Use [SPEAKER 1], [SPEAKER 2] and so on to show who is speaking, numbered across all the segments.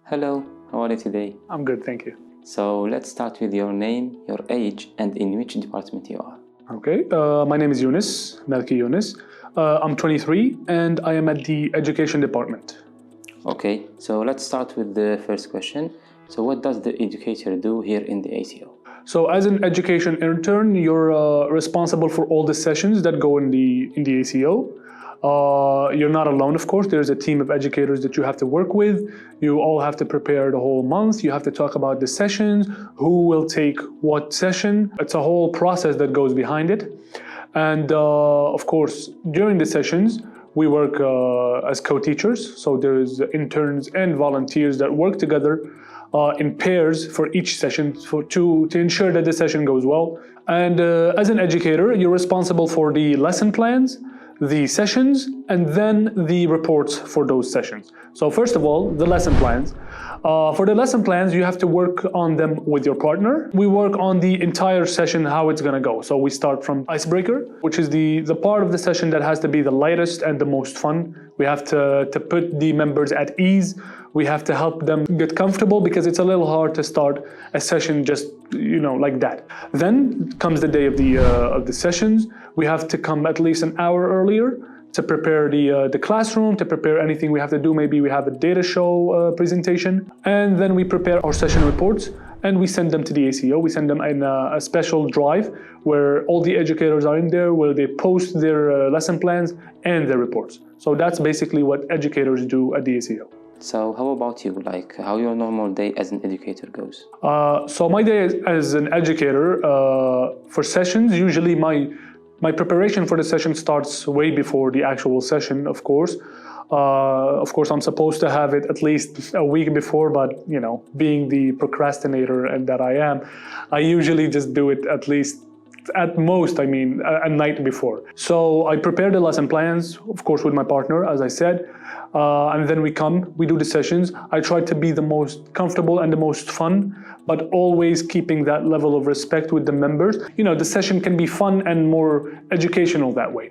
[SPEAKER 1] Hello, how are you today?
[SPEAKER 2] I'm good, thank you.
[SPEAKER 1] So let's start with your name, your age, and in which department you are.
[SPEAKER 2] Okay, my name is Yunus, Melki Yunus. I'm 23 and I am at the education department.
[SPEAKER 1] Okay, so let's start with the first question. So what does the educator do here in the ACO?
[SPEAKER 2] So as an education intern, you're responsible for all the sessions that go in the ACO. You're not alone, of course. There's a team of educators that you have to work with. You all have to prepare the whole month. You have to talk about the sessions, who will take what session. It's a whole process that goes behind it. And of course, during the sessions, we work as co-teachers. So there's interns and volunteers that work together in pairs for each session to ensure that the session goes well. And as an educator, you're responsible for the lesson plans, the sessions, and then the reports for those sessions. So first of all, the lesson plans. For the lesson plans, you have to work on them with your partner. We work on the entire session, how it's gonna go. So we start from icebreaker, which is the part of the session that has to be the lightest and the most fun. We have to put the members at ease. We have to help them get comfortable because it's a little hard to start a session just, like that. Then comes the day of the sessions. We have to come at least an hour earlier to prepare the classroom, to prepare anything we have to do. Maybe we have a data show presentation. And then we prepare our session reports and we send them to the ACO. We send them in a special drive where all the educators are in there, where they post their lesson plans and their reports. So that's basically what educators do at the ACO.
[SPEAKER 1] So how about you, like how your normal day as an educator goes?
[SPEAKER 2] So my day as an educator, for sessions, usually my preparation for the session starts way before the actual session, of course. I'm supposed to have it at least a week before, but being the procrastinator and that I am, I usually just do it at most, a night before. So I prepare the lesson plans, of course, with my partner, as I said, and then we do the sessions. I try to be the most comfortable and the most fun, but always keeping that level of respect with the members. The session can be fun and more educational that way.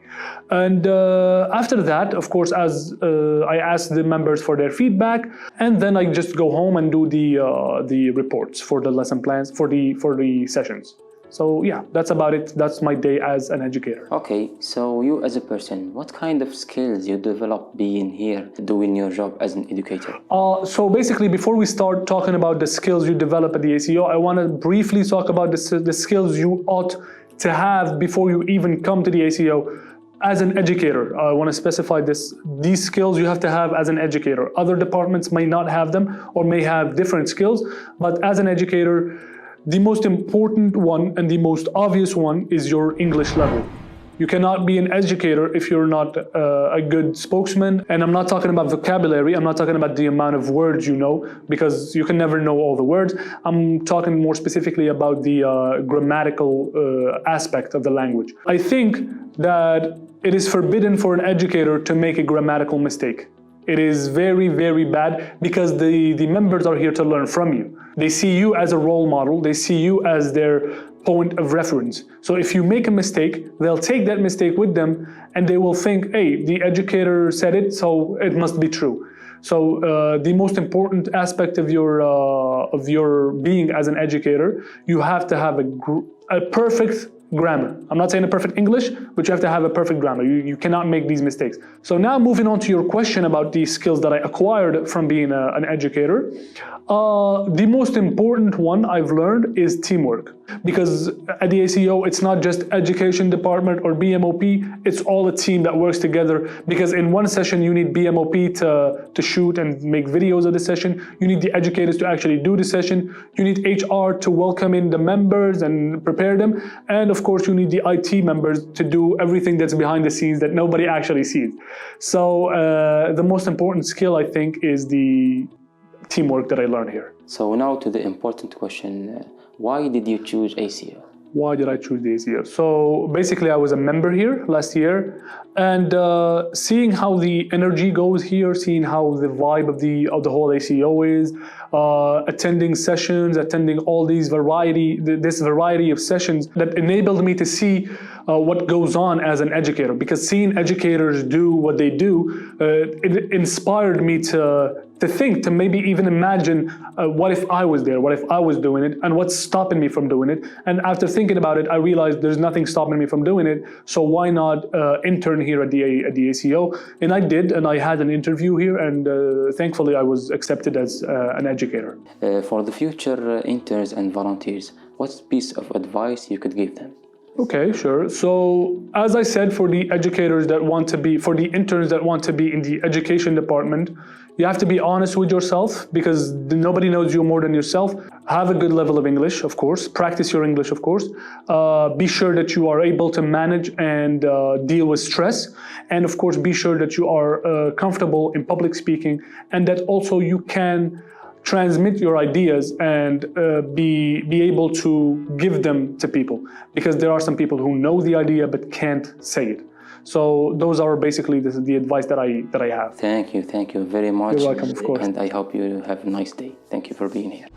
[SPEAKER 2] And after that, of course, as I ask the members for their feedback, and then I just go home and do the reports for the lesson plans for the sessions. So yeah, that's about it. That's my day as an educator.
[SPEAKER 1] Okay, so you as a person, what kind of skills you develop being here, doing your job as an educator?
[SPEAKER 2] So basically, before we start talking about the skills you develop at the ACO, I want to briefly talk about the skills you ought to have before you even come to the ACO. As an educator, I want to specify these skills you have to have as an educator. Other departments may not have them or may have different skills, but as an educator, the most important one and the most obvious one is your English level. You cannot be an educator if you're not a good spokesman. And I'm not talking about vocabulary. I'm not talking about the amount of words you know, because you can never know all the words. I'm talking more specifically about the grammatical aspect of the language. I think that it is forbidden for an educator to make a grammatical mistake. It is very, very bad because the members are here to learn from you. They see you as a role model. They see you as their point of reference. So if you make a mistake, they'll take that mistake with them and they will think, hey, the educator said it, so it must be true. So the most important aspect of your being as an educator, you have to have a perfect grammar. I'm not saying a perfect English, but you have to have a perfect grammar. You cannot make these mistakes. So now moving on to your question about these skills that I acquired from being an educator, the most important one I've learned is teamwork. Because at the ACO, it's not just education department or BMOP, it's all a team that works together. Because in one session, you need BMOP to shoot and make videos of the session. You need the educators to actually do the session. You need HR to welcome in the members and prepare them. And of course, you need the IT members to do everything that's behind the scenes that nobody actually sees. So the most important skill, I think, is the teamwork that I learned here.
[SPEAKER 1] So now to the important question, why did you choose ACO?
[SPEAKER 2] Why did I choose the ACO? So basically I was a member here last year, and seeing how the energy goes here, seeing how the vibe of the whole ACO is, attending sessions, attending all this variety of sessions that enabled me to see what goes on as an educator. Because seeing educators do what they do, it inspired me to to maybe even imagine what if I was there, what if I was doing it, and what's stopping me from doing it. And after thinking about it, I realized there's nothing stopping me from doing it, so why not intern here at the ACO? And I did, and I had an interview here, and thankfully I was accepted as an educator.
[SPEAKER 1] For the future interns and volunteers, what piece of advice you could give them?
[SPEAKER 2] Okay, sure. So as I said, for the interns that want to be in the education department, you have to be honest with yourself, because nobody knows you more than yourself. Have a good level of English, of course. Practice your English, of course. Be sure that you are able to manage and deal with stress. And of course, be sure that you are comfortable in public speaking, and that also you can transmit your ideas and be able to give them to people, because there are some people who know the idea but can't say it. So those are basically the advice that I have.
[SPEAKER 1] Thank you very much.
[SPEAKER 2] You're welcome, of course.
[SPEAKER 1] And I hope you have a nice day. Thank you for being here.